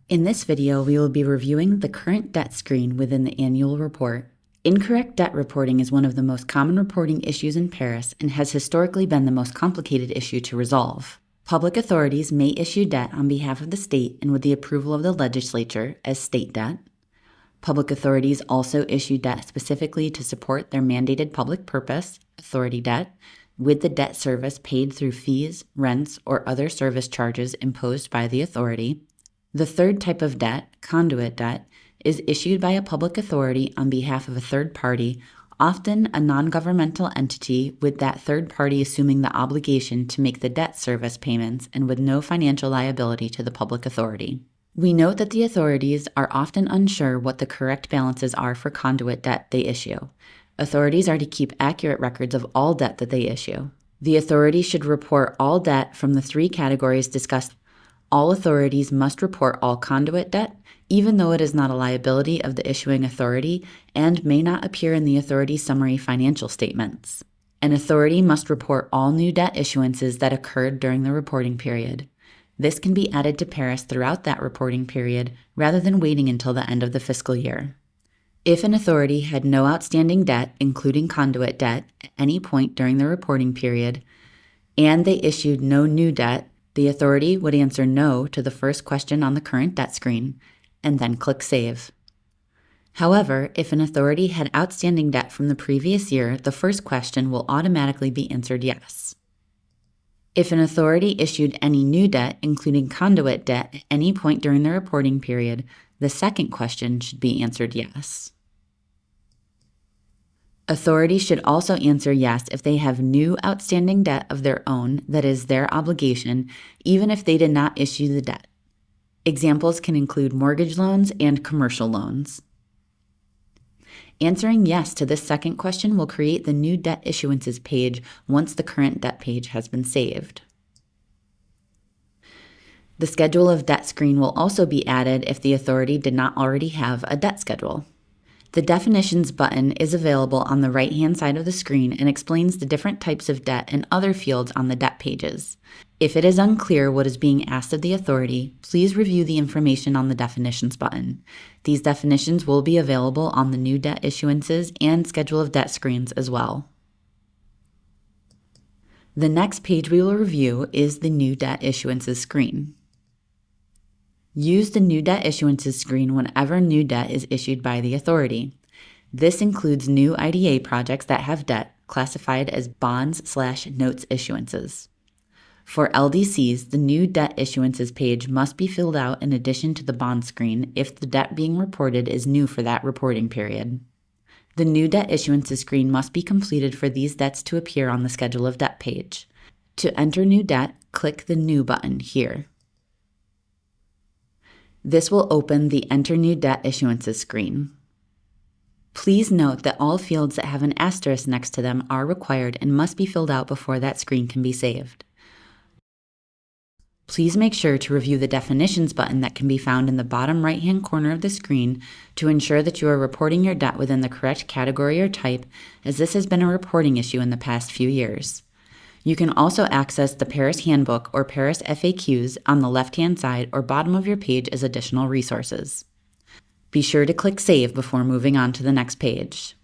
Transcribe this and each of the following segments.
In this video, we will be reviewing the current debt screen within the annual report. Incorrect debt reporting is one of the most common reporting issues in Paris and has historically been the most complicated issue to resolve. Public authorities may issue debt on behalf of the state and with the approval of the legislature as state debt. Public authorities also issue debt specifically to support their mandated public purpose, authority debt, with the debt service paid through fees, rents, or other service charges imposed by the authority. The third type of debt, conduit debt, is issued by a public authority on behalf of a third party, often a non-governmental entity, with that third party assuming the obligation to make the debt service payments and with no financial liability to the public authority. We note that the authorities are often unsure what the correct balances are for conduit debt they issue. Authorities are to keep accurate records of all debt that they issue. The authority should report all debt from the three categories discussed. All authorities must report all conduit debt, even though it is not a liability of the issuing authority and may not appear in the authority's summary financial statements. An authority must report all new debt issuances that occurred during the reporting period. This can be added to Paris throughout that reporting period rather than waiting until the end of the fiscal year. If an authority had no outstanding debt, including conduit debt, at any point during the reporting period, and they issued no new debt, the authority would answer no to the first question on the current debt screen, and then click Save. However, if an authority had outstanding debt from the previous year, the first question will automatically be answered yes. If an authority issued any new debt, including conduit debt, at any point during the reporting period, the second question should be answered yes. Authorities should also answer yes if they have new outstanding debt of their own that is their obligation, even if they did not issue the debt. Examples can include mortgage loans and commercial loans. Answering yes to this second question will create the new debt issuances page once the current debt page has been saved. The schedule of debt screen will also be added if the authority did not already have a debt schedule. The Definitions button is available on the right-hand side of the screen and explains the different types of debt and other fields on the debt pages. If it is unclear what is being asked of the authority, please review the information on the Definitions button. These definitions will be available on the new debt issuances and schedule of debt screens as well. The next page we will review is the new debt issuances screen. Use the new debt issuances screen whenever new debt is issued by the authority. This includes new IDA projects that have debt classified as bonds/notes issuances. For LDCs, the new debt issuances page must be filled out in addition to the bond screen if the debt being reported is new for that reporting period. The new debt issuances screen must be completed for these debts to appear on the schedule of debt page. To enter new debt, click the New button here. This will open the Enter New Debt Issuances screen. Please note that all fields that have an asterisk next to them are required and must be filled out before that screen can be saved. Please make sure to review the Definitions button that can be found in the bottom right-hand corner of the screen to ensure that you are reporting your debt within the correct category or type, as this has been a reporting issue in the past few years. You can also access the Paris Handbook or Paris FAQs on the left-hand side or bottom of your page as additional resources. Be sure to click Save before moving on to the next page.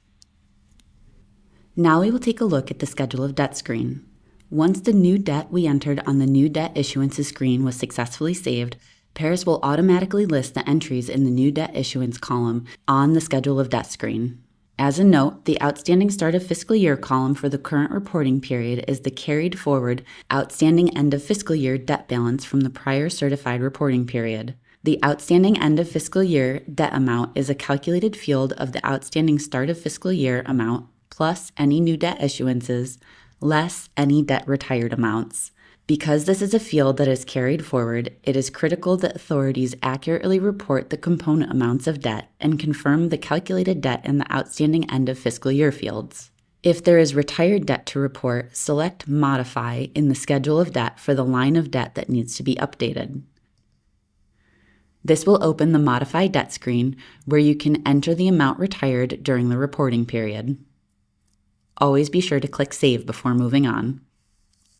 Now we will take a look at the Schedule of Debt screen. Once the new debt we entered on the New Debt Issuances screen was successfully saved, Paris will automatically list the entries in the New Debt Issuance column on the Schedule of Debt screen. As a note, the outstanding start of fiscal year column for the current reporting period is the carried forward outstanding end of fiscal year debt balance from the prior certified reporting period. The outstanding end of fiscal year debt amount is a calculated field of the outstanding start of fiscal year amount plus any new debt issuances less any debt retired amounts. Because this is a field that is carried forward, it is critical that authorities accurately report the component amounts of debt and confirm the calculated debt in the outstanding end of fiscal year fields. If there is retired debt to report, select Modify in the schedule of debt for the line of debt that needs to be updated. This will open the Modify Debt screen where you can enter the amount retired during the reporting period. Always be sure to click Save before moving on.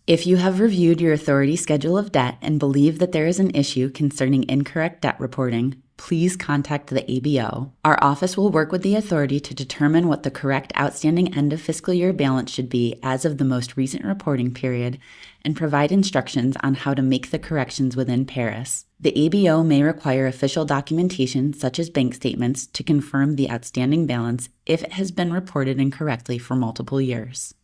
If you have reviewed your authority schedule of debt and believe that there is an issue concerning incorrect debt reporting, please contact the ABO. Our office will work with the authority to determine what the correct outstanding end of fiscal year balance should be as of the most recent reporting period and provide instructions on how to make the corrections within Paris. The ABO may require official documentation such as bank statements to confirm the outstanding balance if it has been reported incorrectly for multiple years.